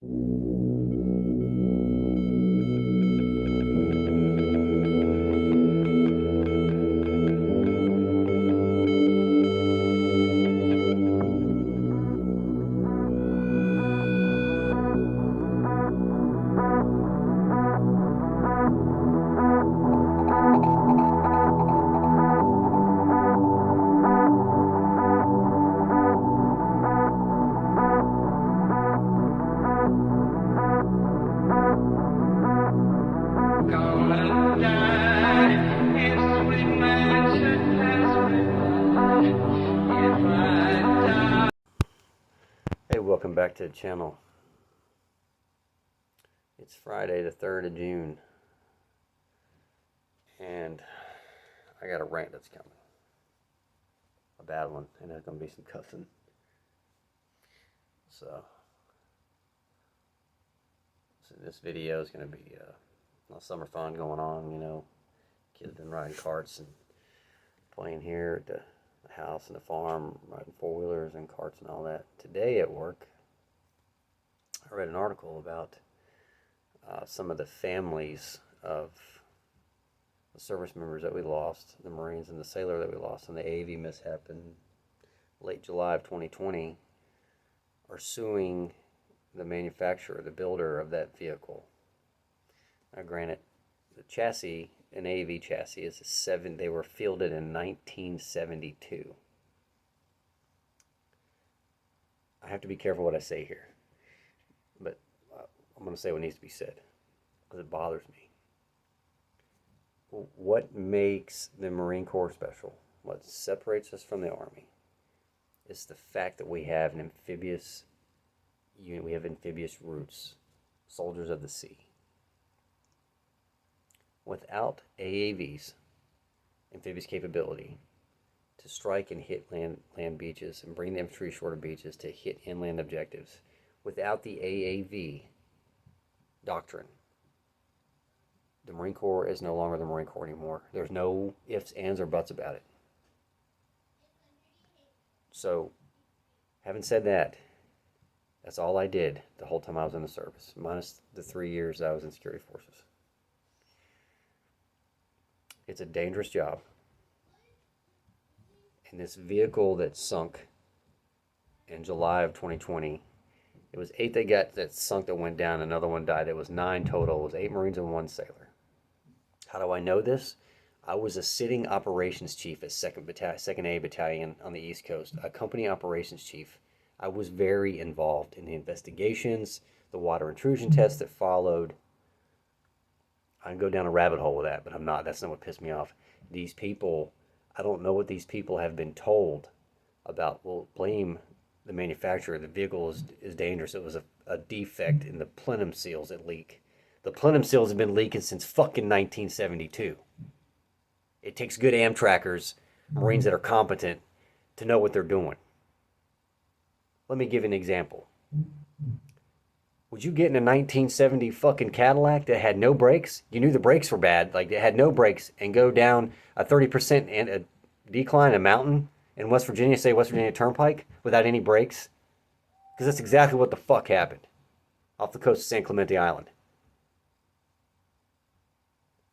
Hey, welcome back to the channel. It's Friday the 3rd of June, and I got a rant that's coming. A bad one, and there's going to be some cussing. So this video is going to be summer fun going on, you know. Kids been riding carts and playing here at the house and the farm, riding four-wheelers and carts and all that. Today at work, I read an article about some of the families of the service members that we lost, the Marines and the sailor that we lost in the AAV mishap in late July of 2020, are suing the manufacturer, the builder of that vehicle. Now, granted, the chassis, an AAV chassis, is they were fielded in 1972. I have to be careful what I say here, but I'm going to say what needs to be said because it bothers me. What makes the Marine Corps special, what separates us from the Army, is the fact that we have an amphibious unit, we have amphibious roots, soldiers of the sea. Without AAVs, amphibious capability, to strike and hit land beaches and bring the infantry short of beaches to hit inland objectives, without the AAV doctrine, the Marine Corps is no longer the Marine Corps anymore. There's no ifs, ands, or buts about it. So, having said that, that's all I did the whole time I was in the service, minus the 3 years I was in security forces. It's a dangerous job. And this vehicle that sunk in July of 2020, it was 8 that sunk that went down, another one died. It was 9 total. It was 8 Marines and 1 sailor. How do I know this? I was a sitting operations chief at 2nd A Battalion on the East Coast, a company operations chief. I was very involved in the investigations, the water intrusion tests that followed. I can go down a rabbit hole with that, but I'm not. That's not what pissed me off. These people, I don't know what these people have been told about. Well, blame the manufacturer. The vehicle is dangerous. It was a defect in the plenum seals that leak. The plenum seals have been leaking since fucking 1972. It takes good Amtrackers, Marines that are competent, to know what they're doing. Let me give you an example. Would you get in a 1970 fucking Cadillac that had no brakes? You knew the brakes were bad, like it had no brakes, and go down a 30% and a decline, a mountain in West Virginia, say West Virginia Turnpike, without any brakes? Because that's exactly what the fuck happened off the coast of San Clemente Island.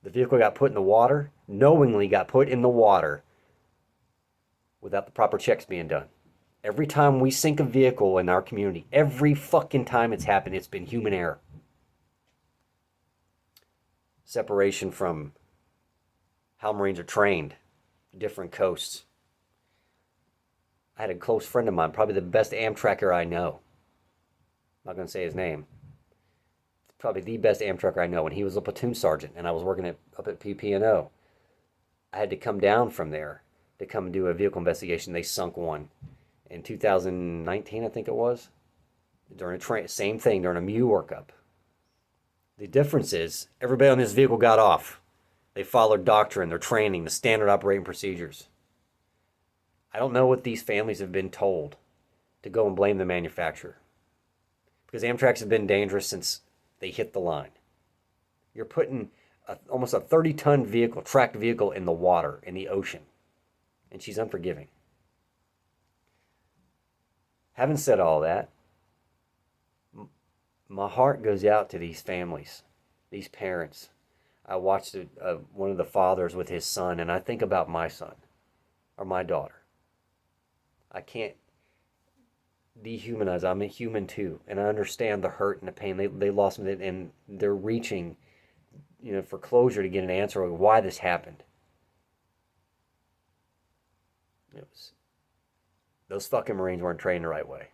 The vehicle got put in the water, knowingly got put in the water without the proper checks being done. Every time we sink a vehicle in our community, every fucking time it's happened, it's been human error. Separation from how Marines are trained, different coasts. I had a close friend of mine, probably the best Amtracker I know. I'm not going to say his name. Probably the best Amtracker I know, and he was a platoon sergeant, and I was working up at PP&O. I had to come down from there to come and do a vehicle investigation. They sunk one in 2019, I think it was, during same thing, during a MEU workup. The difference is everybody on this vehicle got off. They followed doctrine, their training, the standard operating procedures. I don't know what these families have been told to go and blame the manufacturer, because Amtrak's have been dangerous since they hit the line. You're putting almost a 30-ton vehicle, tracked vehicle, in the water, in the ocean, and she's unforgiving. Having said all that, my heart goes out to these families, these parents. I watched one of the fathers with his son, and I think about my son or my daughter. I can't dehumanize. I'm a human too, and I understand the hurt and the pain. They lost me, and they're reaching, for closure to get an answer on why this happened. It was those fucking Marines weren't trained the right way.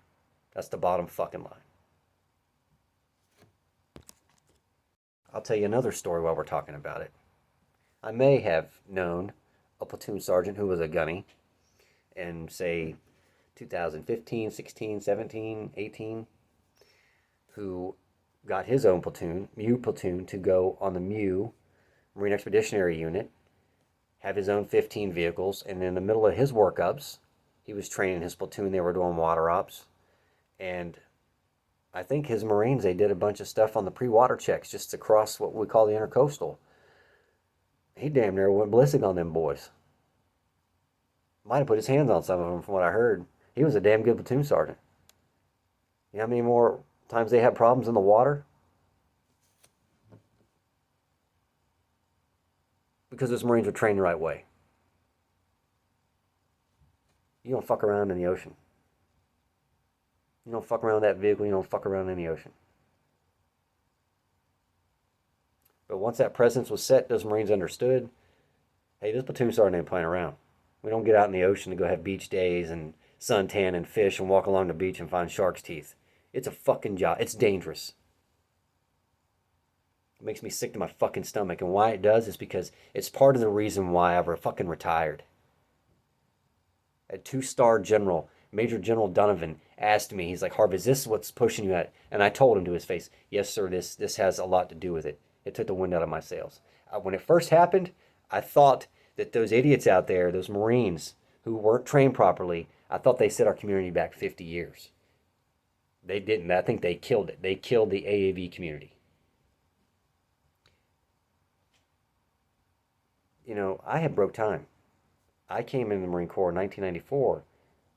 That's the bottom fucking line. I'll tell you another story while we're talking about it. I may have known a platoon sergeant who was a gunny in, say, 2015, 16, 17, 18, who got his own platoon, MEU platoon, to go on the MEU, Marine Expeditionary Unit, have his own 15 vehicles, and in the middle of his workups, he was training his platoon. They were doing water ops, and I think his Marines, they did a bunch of stuff on the pre-water checks just to cross what we call the intercoastal. He damn near went ballistic on them boys. Might have put his hands on some of them from what I heard. He was a damn good platoon sergeant. You know how many more times they had problems in the water? Because those Marines were trained the right way. You don't fuck around in the ocean. You don't fuck around with that vehicle. You don't fuck around in the ocean. But once that presence was set, those Marines understood, hey, this platoon sergeant ain't playing around. We don't get out in the ocean to go have beach days and suntan and fish and walk along the beach and find shark's teeth. It's a fucking job. It's dangerous. It makes me sick to my fucking stomach. And why it does is because it's part of the reason why I fucking retired. A 2-star general, Major General Donovan, asked me, he's like, Harv, is this what's pushing you at? And I told him to his face, yes, sir, this has a lot to do with it. It took the wind out of my sails. When it first happened, I thought that those idiots out there, those Marines who weren't trained properly, I thought they set our community back 50 years. They didn't. I think they killed it. They killed the AAV community. I had broke time. I came in the Marine Corps in 1994,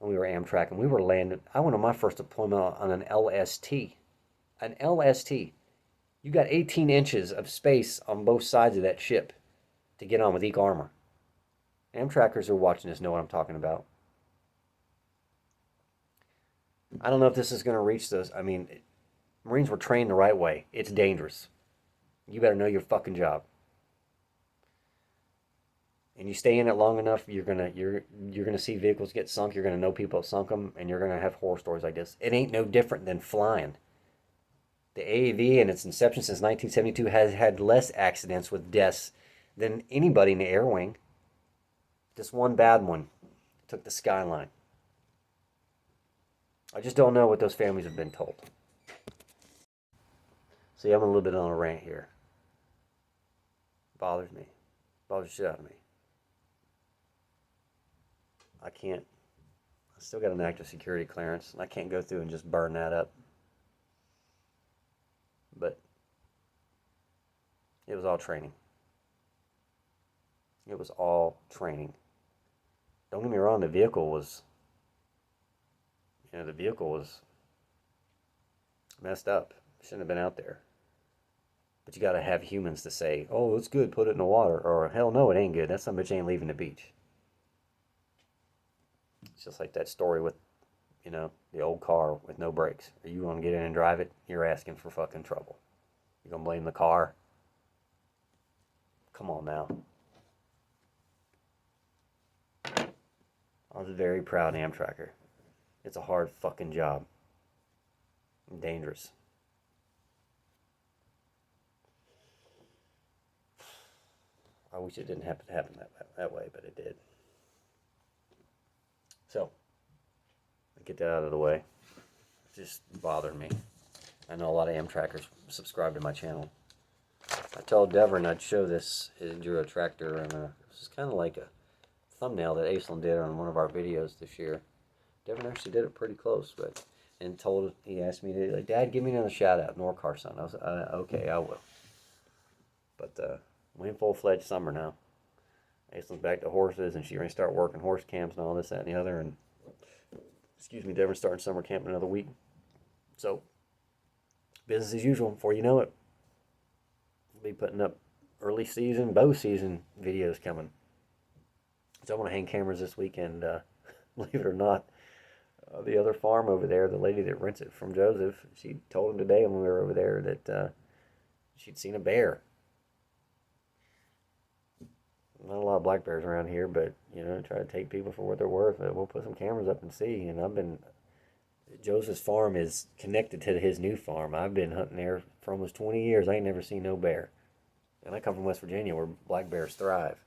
and we were Amtrak, and we were landing. I went on my first deployment on an LST. An LST. You got 18 inches of space on both sides of that ship to get on with EK armor. Amtrackers who are watching this know what I'm talking about. I don't know if this is going to reach those. I mean, Marines were trained the right way. It's dangerous. You better know your fucking job. And you stay in it long enough, you're gonna see vehicles get sunk. You're gonna know people that sunk them, and you're gonna have horror stories like this. It ain't no different than flying. The AAV in its inception since 1972 has had less accidents with deaths than anybody in the air wing. Just one bad one took the skyline. I just don't know what those families have been told. See, I'm a little bit on a rant here. Bothers me. Bothers the shit out of me. I still got an active security clearance, and I can't go through and just burn that up. But it was all training. It was all training. Don't get me wrong, the vehicle was messed up. Shouldn't have been out there. But you got to have humans to say, oh, it's good, put it in the water. Or, hell no, it ain't good. That son of a bitch ain't leaving the beach. It's just like that story with, the old car with no brakes. Are you going to get in and drive it? You're asking for fucking trouble. You going to blame the car? Come on now. I was a very proud Amtracker. It's a hard fucking job. And dangerous. I wish it didn't have to happen that way, but it did. So, I get that out of the way. It just bothered me. I know a lot of Amtrackers subscribe to my channel. I told Devon I'd show this Enduro tractor, and this is kind of like a thumbnail that Aislinn did on one of our videos this year. Devon actually did it pretty close, he asked me to, Dad, give me another shout out, Norcar son. I was okay, I will. But we're in full-fledged summer now. Aislinn's back to horses, and she's going to start working horse camps and all this, that, and the other. And Devon's starting summer camp in another week. So business as usual. Before you know it, we'll be putting up early season, bow season videos coming. So I'm going to hang cameras this weekend. Believe it or not, the other farm over there, the lady that rents it from Joseph, she told him today when we were over there that she'd seen a bear. Not a lot of black bears around here, but, you know, try to take people for what they're worth. We'll put some cameras up and see. And Joseph's farm is connected to his new farm. I've been hunting there for almost 20 years. I ain't never seen no bear. And I come from West Virginia where black bears thrive.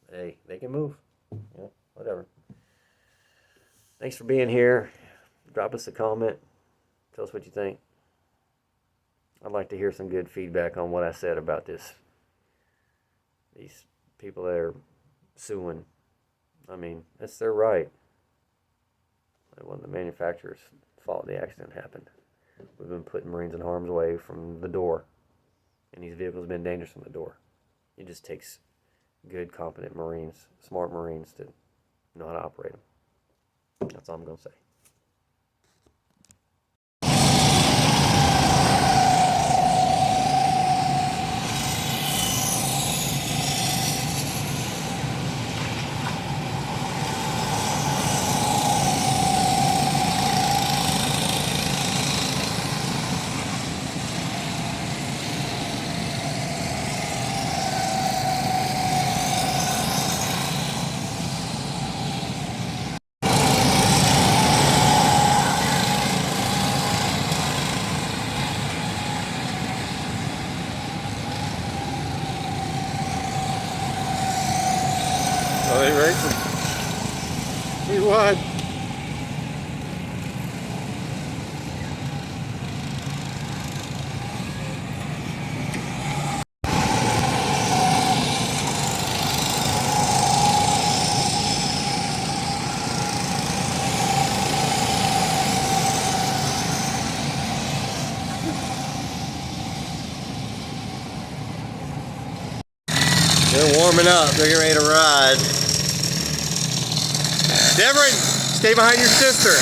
Hey, they can move. Yeah, whatever. Thanks for being here. Drop us a comment. Tell us what you think. I'd like to hear some good feedback on what I said about this. These people that are suing. I mean, that's their right. It wasn't the manufacturer's fault the accident happened. We've been putting Marines in harm's way from the door. And these vehicles have been dangerous from the door. It just takes good, competent Marines, smart Marines to know how to operate them. That's all I'm going to say. Oh, they racing. He won. They're warming up. They're getting ready to ride. Deverin, stay behind your sister.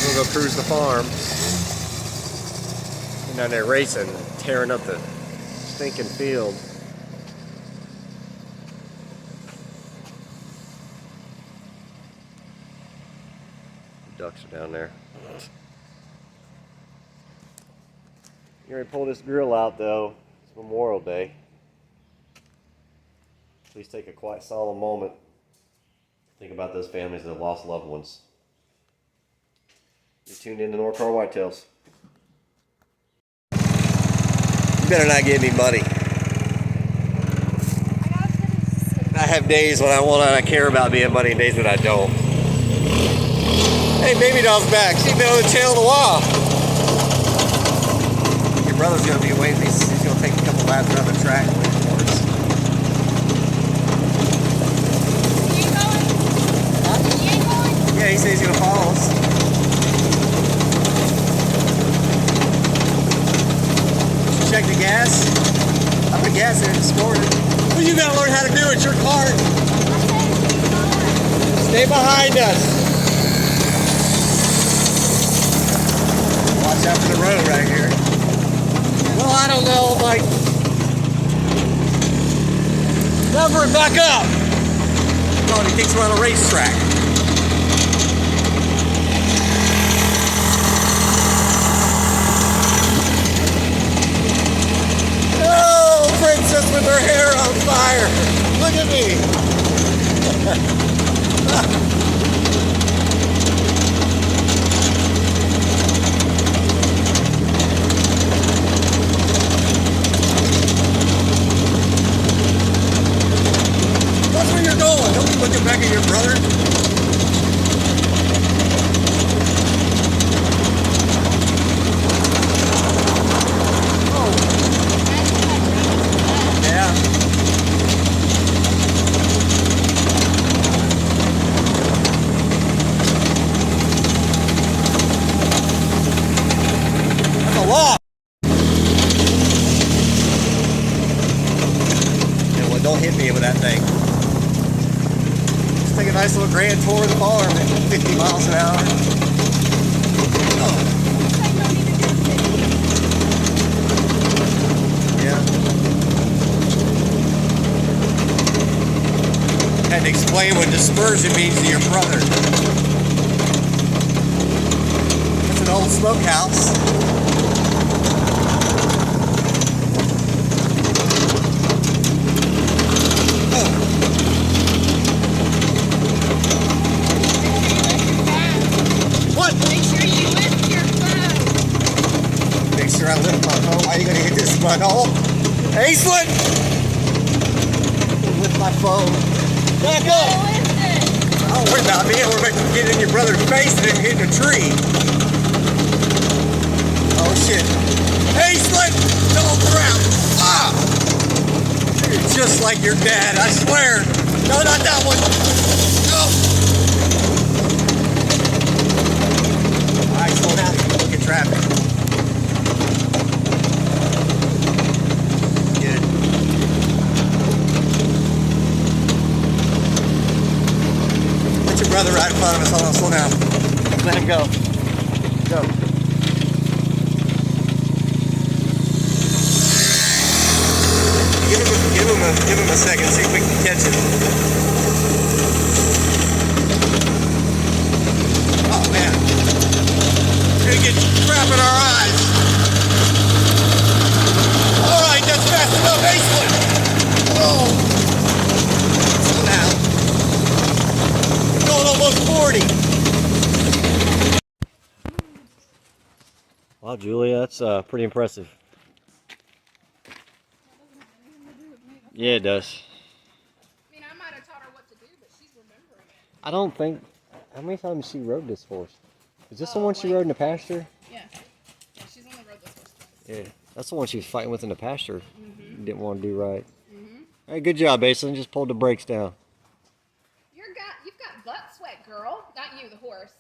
We'll go cruise the farm. They're down there racing, tearing up the stinking field. The ducks are down there. You're ready to pull this grill out though. It's Memorial Day. Please take a quiet, solemn moment. Think about those families that have lost loved ones. You're tuned in to North Car Whitetails. You better not give me money. I have days when I want to care about being money and days when I don't. Hey, baby doll's back. She's been on the tail of the wall. Your brother's going to be waiting. He's going to take a couple laps around the track. Yeah, he says he's gonna follow us. Did you check the gas? I put gas in it this morning. Well, you gotta learn how to do it. It's your car. Stay behind us. Watch out for the road right here. Well, I don't know, like... Cover it back up. Oh, he thinks we're on a racetrack. Princess with her hair on fire. Look at me. That's where you're going. Don't be looking back at your brother. Don't hit me with that thing. Just take a nice little grand tour of the farm at 50 miles an hour. Oh. explain what dispersion means to your brother. That's an old smokehouse. What? Make sure you lift your phone. Make sure I lift my phone. Why are you gonna hit this butthole? Aislinn! Lift my phone. Back up! Lift it. Don't worry about me. We're about to get in your brother's face and then hitting a tree. Oh shit. Aislinn! Double crap! Ah! You're just like your dad, I swear. No, not that one. No! Alright, slow down. Look at traffic. Good. Let your brother right in front of us. Hold on, slow down. Let him go. Go. Give him a second, see if we can catch it. Oh man. We're gonna get crap in our eyes. Alright, that's fast enough, Aislinn. Oh. So now. Going almost 40. Wow, Julia, that's pretty impressive. Yeah, it does. I mean, I might have taught her what to do, but she's remembering it. I don't think. How many times she rode this horse? Is this the one she rode in the pasture? Yeah. Yeah, she's only rode this horse twice. Yeah, that's the one she was fighting with in the pasture. Mm-hmm. Didn't want to do right. Mm-hmm. Hey, good job, Aislinn. Just pulled the brakes down. You've got butt sweat, girl. Not you, the horse.